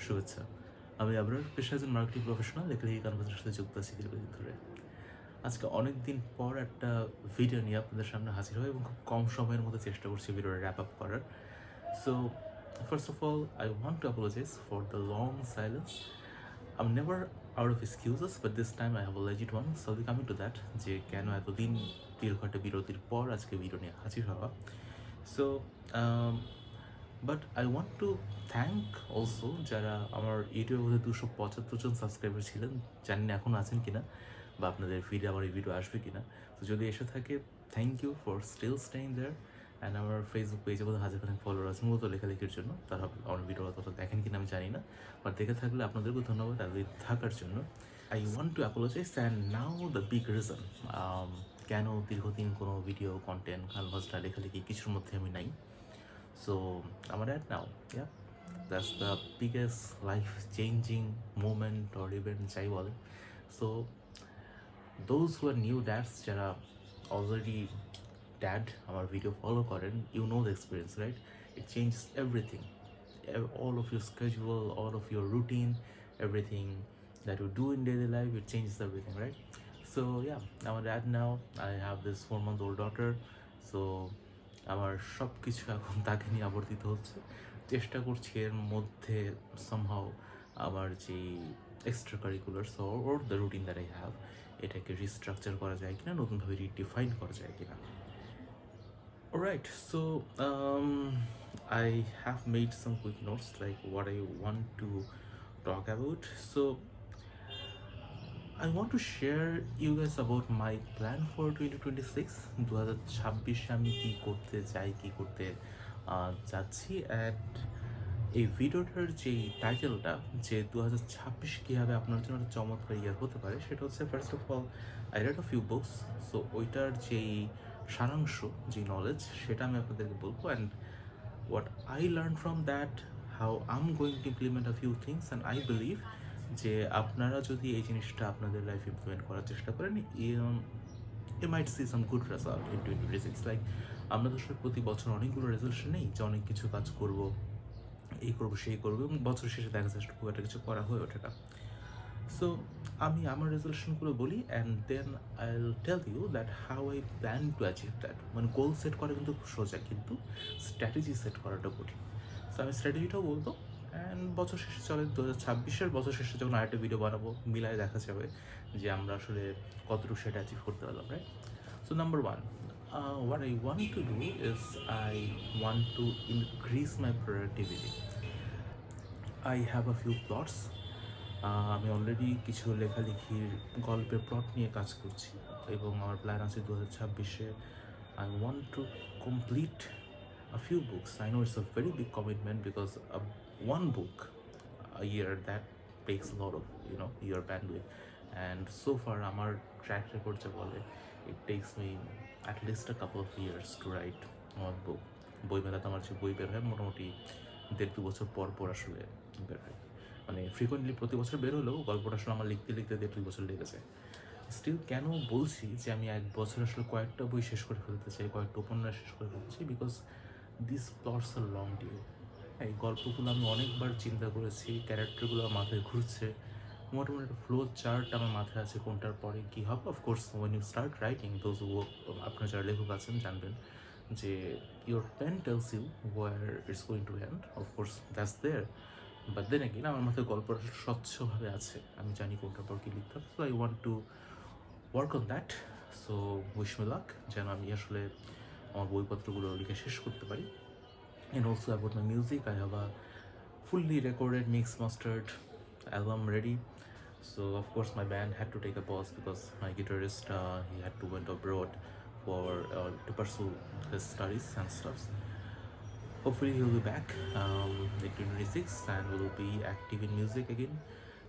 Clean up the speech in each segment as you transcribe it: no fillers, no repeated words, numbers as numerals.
শুভেচ্ছা। আমি আবরার, পেশায় একজন মার্কেটিং প্রফেশনাল। লেখালেখি কনভার্সেশনের সাথে যুক্ত আছি দীর্ঘদিন ধরে। আজকে অনেক দিন পর একটা ভিডিও নিয়ে আপনাদের সামনে হাজির হই এবং খুব কম সময়ের মধ্যে চেষ্টা করছি ভিডিওটা র্যাপ আপ করার। So first of all I want to apologise for the long silence. I'm never out of excuses, but this time I have a legit one. So we coming to that যে কেন এতদিন দীর্ঘ একটা বিরতির পর আজকে video নিয়ে হাজির হওয়া। So but I want two thank also যারা আমার ইউটিউবের মধ্যে 275 জন সাবস্ক্রাইবার ছিলেন, জানি না এখন আছেন কিনা বা আপনাদের ফিডে আমার এই ভিডিও আসবে কিনা। তো যদি এসে থাকে, thank you for still staying there. And আমার ফেসবুক পেজে বোধহয় হাজারখানেক ফলোয়ার আছে মূলত লেখালেখির জন্য। তারা আমার ভিডিও অতটা দেখেন কিনা আমি জানি না, বাট দেখে থাকলে আপনাদেরকেও ধন্যবাদ এতদিন থাকার জন্য। I want to apologise and now the big reason কেন দীর্ঘদিন কোনো ভিডিও কন্টেন্ট কানভাসটা লেখালেখি কিছুর মধ্যে আমি নাই। So I'm at now, yeah. That's the biggest life-changing moment or event যাই বলে। So those who are new dads, যারা already dad আমার ভিডিও ফলো করেন, you know the experience, right? It changes everything, all of your schedule, all of your routine, everything that you do in daily life, it changes everything, right? So yeah, I'm a dad now. I have this 4-month-old daughter, so আমার সব কিছু এখন তাকে নিয়ে আবর্তিত হচ্ছে। চেষ্টা করছি এর মধ্যে সামহাও আমার যে extra curriculars or the routine that I have, এটাকে রিস্ট্রাকচার করা যায় কিনা, নতুনভাবে রিডিফাইন করা যায় কিনা। Alright, so I have made some quick notes like what I want to talk about. So I want to share you guys about my plan for 2026. 2026 আমি কী করতে চাই, কী করতে যাচ্ছি। অ্যান্ড এই ভিডিওটার যেই টাইটেলটা যে 2026 কীভাবে আপনার জন্য একটা চমৎকার ইয়ার হতে পারে, সেটা হচ্ছে first of all I red a few books. So ওইটার যেই সারাংশ, যে নলেজ, সেটা আমি আপনাদেরকে বলবো। And what I learned from that, how I'm going to implement a few things, and I believe যে আপনারা যদি এই জিনিসটা আপনাদের লাইফে ইমপ্লিমেন্ট করার চেষ্টা করেন, you might see some good result in 2026. Like আমরা তো প্রতি বছর অনেকগুলো রেজলিউশন নেই যে অনেক কিছু কাজ করব, এই করবো সেই করবো, এবং বছর শেষে দেখা যাচ্ছে খুব একটা কিছু করা হয়ে ওঠে না। সো আমি আমার রেজলিউশনগুলো বলি and then I will tell you that how I plan to achieve that. মানে গোল সেট করা কিন্তু সোজা, কিন্তু স্ট্র্যাটেজি সেট করাটা কঠিন। সো আমি স্ট্র্যাটেজিটাও বলবো। অ্যান্ড বছর শেষে চলে 2026-এর বছর শেষে যখন আরেকটা ভিডিও বানাবো, মিলায় দেখা যাবে যে আমরা আসলে কতটুকু সেটা অ্যাচিভ করতে পারলাম, right? So number one, what I want to do is I want to increase my productivity. I have a few plots. আমি অলরেডি কিছু লেখালেখির গল্পের প্লট নিয়ে কাজ করছি এবং আমার প্ল্যান আছে 2026-এ I want to complete a few books. I know it's a very big commitment because one book a year, that takes a lot of your bandwidth, and so far আমার track record যা বলে it takes me at least a couple of years to write one book. বইমেলাতে আমার যে বই বের হয় মোটামুটি 1.5-2 বছর পর পর আসলে বের হয়, মানে ফ্রিকোয়েন্টলি প্রতি বছর বের হলেও গল্পটা আসলে আমার লিখতে লিখতে 1.5-2 বছর লেগে যায়। স্টিল কেন বলছি যে আমি এক বছর আসলে কয়েকটা বই শেষ করে ফেলতে চাই, কয়েকটা উপন্যাস শেষ করে ফেলতে চাই, because this plots are long due. এই গল্পগুলো আমি অনেকবার চিন্তা করেছি, ক্যারেক্টারগুলো আমার মাথায় ঘুরছে, মোটামুটি একটা ফ্লো চার্ট আমার মাথায় আছে কোনটার পরে কী হবে। Of course when you start writing those আপনার যারা লেখক আছেন জানবেন যে your pen tells you where it's going to end, of course that's there, but then again আমার মাথায় গল্পটা স্বচ্ছভাবে আছে, আমি জানি কোনটার পর কী লিখতে হবে। So I want to work on that. So wish me luck, যেন আমি আসলে আমার বইপত্রগুলো লিখে শেষ করতে পারি। And also about my music, I have a fully recorded, mixed, mastered album ready. So of course my band had to take a pause because my guitarist he had to went abroad for to pursue his studies and stuff. Hopefully he'll be back in 2026 and we'll be active in music again.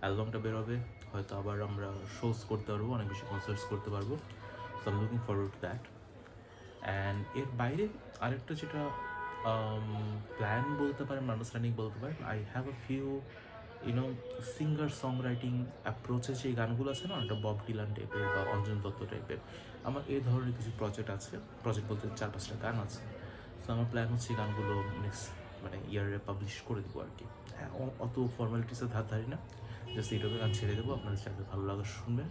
অ্যালবামটা বেরোবে, হয়তো আবার আমরা shows করতে পারবো, অনেক বেশি concerts করতে পারবো। So I am looking forward to that. And এর বাইরে আরেকটা যেটা প্ল্যান বলতে পারেন, আন্ডারস্ট্যান্ডিং বলতে পারেন, I have a few singer song writing অ্যাপ্রোচে যে গানগুলো আছে না, একটা বব ডিলান টাইপের বা অঞ্জন দত্ত টাইপের, আমার এই ধরনের কিছু প্রজেক্ট আছে। প্রজেক্ট বলতে 4-5টা গান আছে। সো আমার প্ল্যান হচ্ছে গানগুলো নেক্সট মানে ইয়ারে পাবলিশ করে দেবো আর কি। হ্যাঁ, অত ফর্মালিটিসে ধার ধারি না, জাস্ট এইটাকে গান ছেড়ে দেবো, আপনাদের যাদের ভালো লাগে শুনবেন।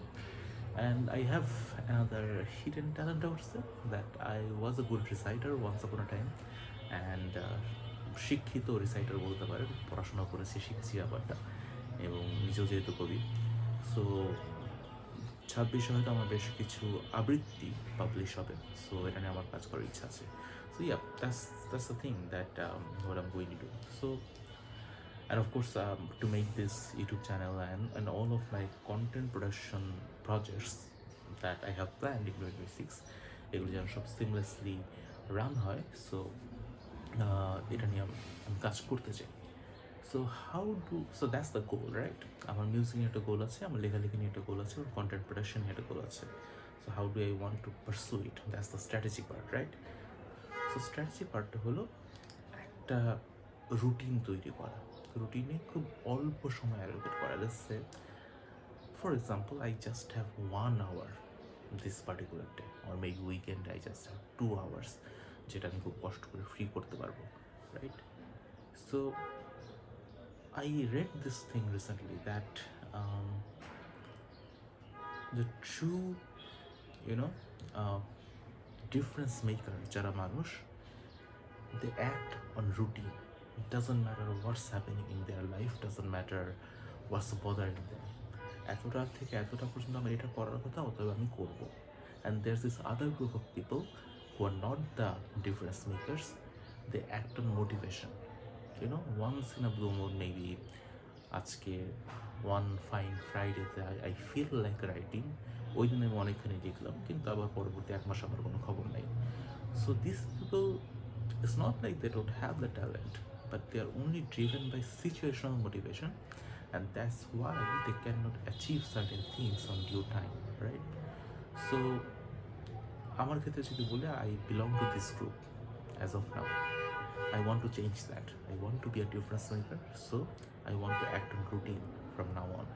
And I have another hidden talent, I would say, that I was a good reciter once upon a time, and শিক্ষিত রিসাইটার বলতে পারেন, পড়াশোনা করেছি, শিখছি ব্যাপারটা, এবং নিজেও যেহেতু কবি। সো 26-এ হয়তো আমার বেশ কিছু আবৃত্তি পাবলিশ হবে, সো এটা নিয়ে আমার কাজ করার ইচ্ছা আছে। So yeah, that's the thing that what I'm going to do. So, and of course, to make this YouTube channel and all of my content production projects that I have planned in 2026, এগুলো যেন সব seamlessly run হয়, so এটা নিয়ে আমি কাজ করতে চাই। So that's the goal, right? আমার মিউজিক নিয়ে একটা গোল আছে, আমার লেখালেখি নিয়ে একটা গোল আছে, আমার কন্টেন্ট প্রোডাকশন নিয়ে একটা গোল আছে। So how do I want two পারসু it, that's the strategy part, right? So strategy পার্টটা হলো একটা রুটিন তৈরি করা, রুটিনে খুব অল্প সময় অ্যালোকেট করা। Let's say for example, I just have 1 hour this particular day, or maybe উইকেন্ডে আই জাস্ট হ্যাভ 2 hours, যেটা আমি খুব কষ্ট করে ফ্রি করতে পারবো, right? So I read this thing recently that the true, you know, difference maker jara manush, they act on routine. It doesn't matter what's happening in their life, doesn't matter what's bothering them. এতটা থেকে এতটা পর্যন্ত আমার এটা করার কথা, অতএব আমি করবো। And there's this other group of people who are not the difference makers, they act on motivation. You know, once in a blue moon, maybe আজকে one fine ফ্রাইডেতে আই ফিল লাইক রাইটিং, ওই দিন আমি অনেকখানি লিখলাম, কিন্তু আবার পরবর্তী 1 মাস আমার কোনো খবর নাই। So this people, it's not like they don't have the talent, but they are only driven by situational motivation, and that's why they can not achieve certain things on due time, right? So আমার ক্ষেত্রে যদি বলি, I belong to this group as of now. I want to change that. I want to be a difference maker, so I want to act on routine from now on.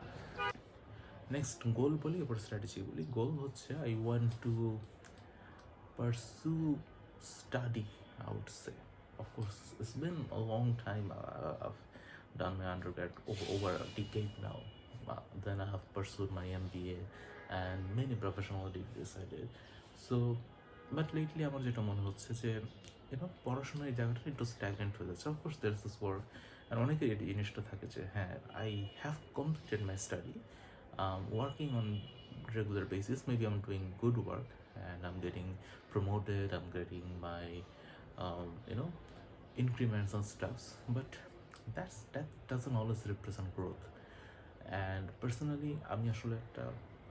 Next goal boli, or strategy boli. Goal hocche, I want to pursue study, I would say. Of course, it's been a long time. I've done my undergrad over a decade now. Then I have pursued my MBA and many professional degrees I did. So, but lately আমার যেটা মনে হচ্ছে যে, পড়াশোনার এই জায়গাটা একটু stagnant হয়ে যাচ্ছে। Of course there is this work, আর অনেকের এই জিনিসটা থাকে যে, হ্যাঁ, I have completed my study, working on regular basis, maybe I am doing good work and I am getting promoted, I am getting my increments and stuffs, but that doesn't always represent growth. And personally, আমি আসলে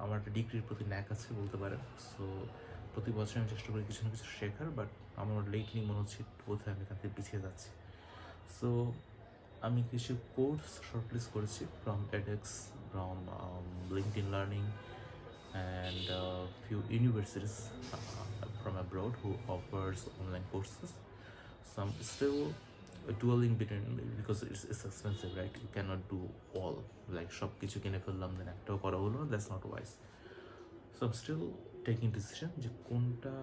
আমার একটা ডিগ্রির প্রতি ন্যাক আছে বলতে পারেন। So প্রতি বছর আমি চেষ্টা করি কিছু না কিছু শেখার, বাট আমার লেটলি মনে হচ্ছে বোধহয় আমি এখান থেকে পিছিয়ে যাচ্ছি। সো আমি কিছু কোর্স শর্টলিস্ট করেছি from edX, from LinkedIn Learning, and few universities from abroad who offers online courses. So I'm still dueling between, because it's expensive, right? You cannot do all, like সব কিছু কিনে ফেললাম দেন একটাও করা হলো, that's not wise. So I'm still taking decision যে কোনটা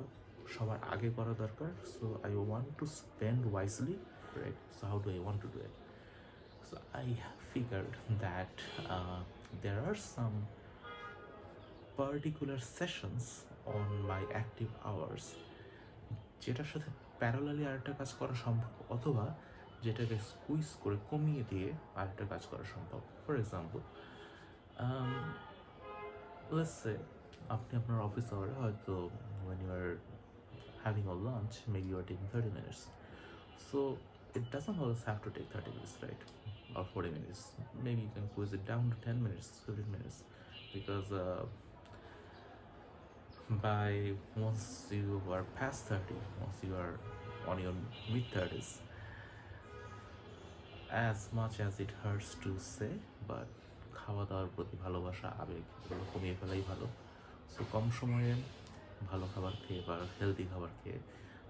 সবার আগে করা দরকার. So I want to spend wisely, right? So how do I want to do it? So I have figured that there are some particular sessions on my active hours যেটার সাথে parallelly আরেকটা কাজ করা সম্ভব, অথবা যেটাকে স্কুইজ করে কমিয়ে দিয়ে আরেকটা কাজ করা সম্ভব। ফর এক্সাম্পল, লেটস সে আপনি আপনার অফিস আওয়ারে হয়তো when you are having a lunch, maybe you are taking 30 minutes. So it doesn't always have to take 30 minutes, right? Or 40 minutes. Maybe you can squeeze it down to 10 minutes, 15 minutes. Because by once you are past 30, once you are on your mid-30s, as much as it hurts to say, but খাওয়া দাওয়ার প্রতি ভালোবাসা, আবেগ এগুলো কমিয়ে ফেলাই ভালো। So কম সময়ে ভালো খাবার খেয়ে বা হেলদি খাবার খেয়ে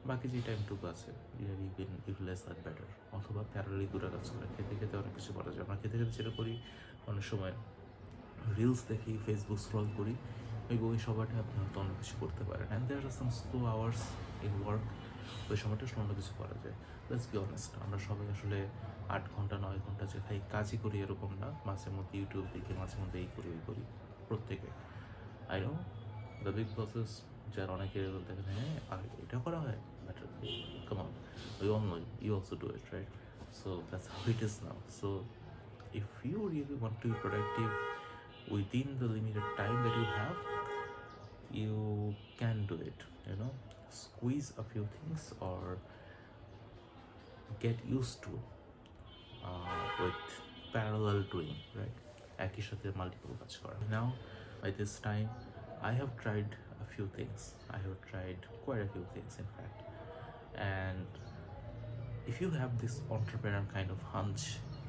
বাকি যে টাইমটুকু আছে you can utilise that better, অথবা প্যারালি দূরে কাজ করে খেতে খেতে অনেক কিছু করা যায়। আমরা খেতে খেতে যেটা করি, অনেক সময় রিলস দেখি, ফেসবুক স্ক্রল করি, ওই সময়টা আপনি হয়তো অনেক কিছু করতে পারেন। And there are some slow hours in work ওই সময়টা আসলে অন্য কিছু করা যায়। লেটস বি অনেস্ট, আমরা সবাই আসলে 8 ঘন্টা 9 ঘন্টা যে খাই কাজই করি এরকম না, মাঝে মধ্যে ইউটিউব দেখি, মাঝে মধ্যে এই করি ওই করি, প্রত্যেকে। I know the big process, যার অনেকে দেখেন হ্যাঁ আর এটা করা হয়, but come on, we all know you also do it, right? So that's how it is now. So if you really want to be productive within the limited time that you have, you can do it, you know. Squeeze a few things or get used to with parallel doing, right? একই সাথে multiple কাজ করা। Now by this time I have tried a few things, I have tried quite a few things in fact, and if you have this entrepreneur kind of hunch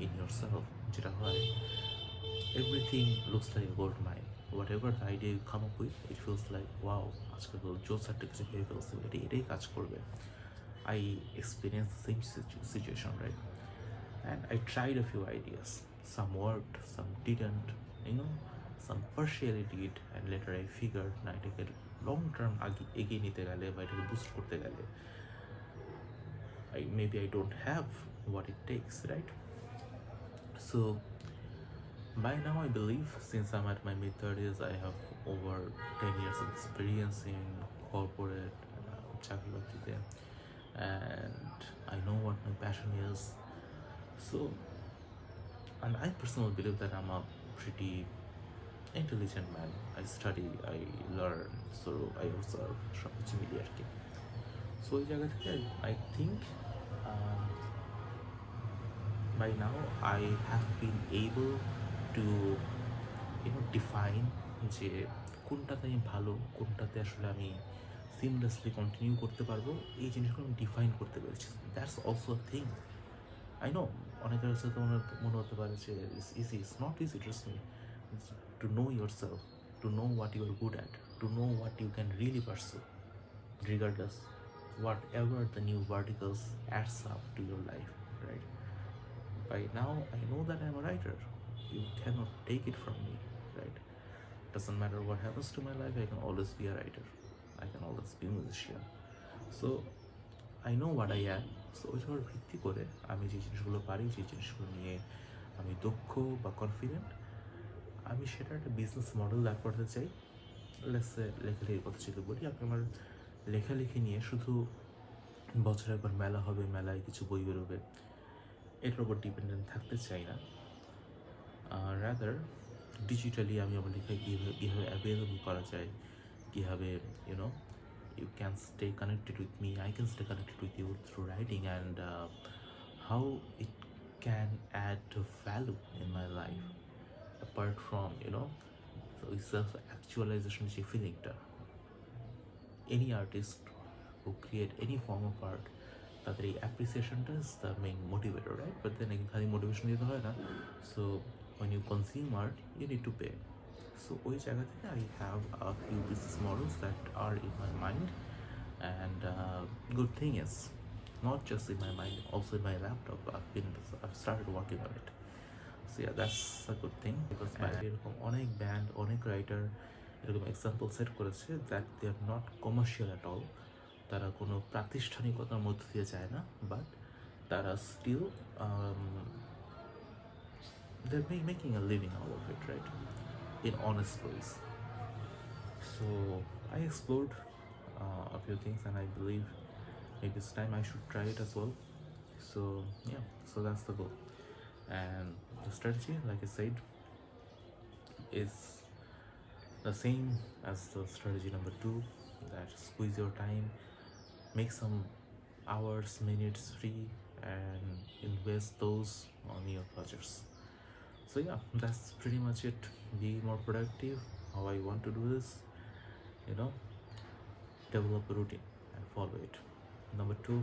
in yourself, যেটা হয় everything looks like a gold mine. Whatever the idea you come up with, it feels like wow, আজকে তো জোস একটা কিছু ভেবে ফেলছে, এটাই কাজ করবে। I experienced the same situation, right? And I tried a few ideas. Some worked, some didn't, you know, some partially did, and later I figured না এটাকে লং টার্ম এগিয়ে নিতে গেলে বা এটাকে বুস্ট করতে গেলে maybe I don't have what it takes, right? So by now I believe, since I'm at my mid-30s, I have over 10 years of experience in corporate চাকরি বাকরিতে, and I know what my passion is. So, and I personally believe that I'm a pretty intelligent man. I study, I learn, so I observe সব কিছু মিলিয়ে আর কি। So ওই জায়গা থেকে I think by now I have been able to define যে কোনটাতে আমি ভালো, কোনটাতে আসলে আমি সিমলেসলি কন্টিনিউ করতে পারবো, এই জিনিসগুলো আমি ডিফাইন করতে পেরেছি। That's also a thing. I know অনেকের কাছে তো মনে হতে পারে যে it's easy, it's not easy, trust me, to know yourself, to know what you are good at, to know what you can really pursue, regardless whatever the new verticals adds up to your life, right? By now I know that I'm a writer. You cannot take it from me, right? Doesn't matter what happens to my life, I can always be a writer, I can always be a musician. So I know what I am. So ওইটার ভিত্তি করে আমি যে জিনিসগুলো পারি, যে জিনিসগুলো নিয়ে আমি দক্ষ বা কনফিডেন্ট, আমি সেটা একটা বিজনেস মডেল দাঁড় করতে চাই। লেটসে লেখালেখির কথা যদি বলি, আমি আমার লেখালেখি নিয়ে শুধু বছরে একবার মেলা হবে, মেলায় কিছু বই বেরোবে, এটার উপর ডিপেন্ডেন্ট থাকতে চাই না। রাদার ডিজিটালি আমি আমার লেখা কীভাবে অ্যাভেলেবল করা যায়, কীভাবে you can stay connected with me, I can stay connected with you through writing, and how it can add value in my life apart from so self-actualization যে ফিলিংটা। Any artist who create any form of art, তাদের এই অ্যাপ্রিসিয়েশনটা is the main motivator, right? But then খালি motivation দিতে হয় না। So when you consume art, you need to pay. So ওই জায়গা থেকে I have a few business models that are in my mind, and good thing is not just in my mind, also in my laptop. I've started working on it. So yeah, that's a good thing, because বাইরে এরকম অনেক band, অনেক writer এরকম example set করেছে that they are not commercial at all. তারা কোনো প্রাতিষ্ঠানিকতার মধ্যে দিয়ে যায় না, বাট তারা still they're making a living out of it, right? In honest ways. So I explored a few things, and I believe maybe this time I should try it as well. So yeah, so that's the goal. And the strategy, like I said, is the same as the strategy number 2, that squeeze your time, make some hours, minutes free, and invest those on your projects. So yeah, that's pretty much it. Be more productive. How I want to do this, develop a routine and follow it. Number 2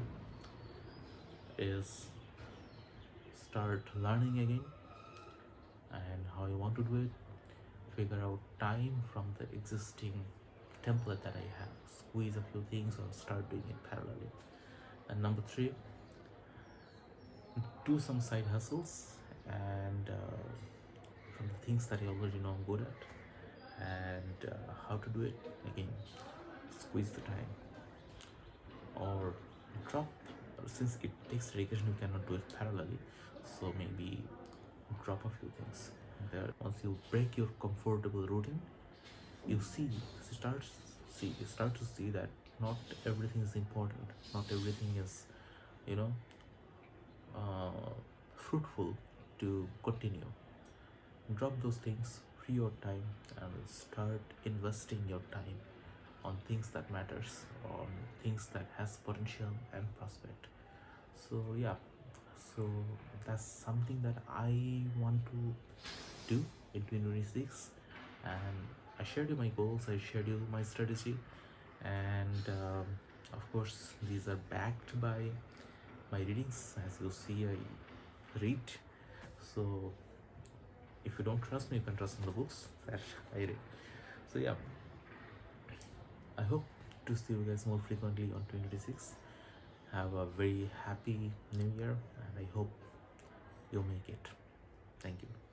is start learning again, and how I want to do it, figure out time from the existing template that I have, squeeze a few things or start doing it parallelly. And number 3, do some side hustles, and from the things that I already know I'm good at, and how to do it again, squeeze the time, or drop, since it takes dedication, you cannot do it parallelly, so maybe drop a few things there. Once you break your comfortable routine, you start to see that not everything is important, not everything is, you know, uh, fruitful to continue. Drop those things, free your time, and start investing your time on things that matters, on things that has potential and prospect. So yeah, so that's something that I want to do in 2026, and I shared you my goals, I shared you my strategy, and of course these are backed by my readings. As you see, I read, so if you don't trust me, you can trust in the books that I read. So yeah, I hope to see you guys more frequently on 2026. Have a very happy new year, and I hope you make it. Thank you.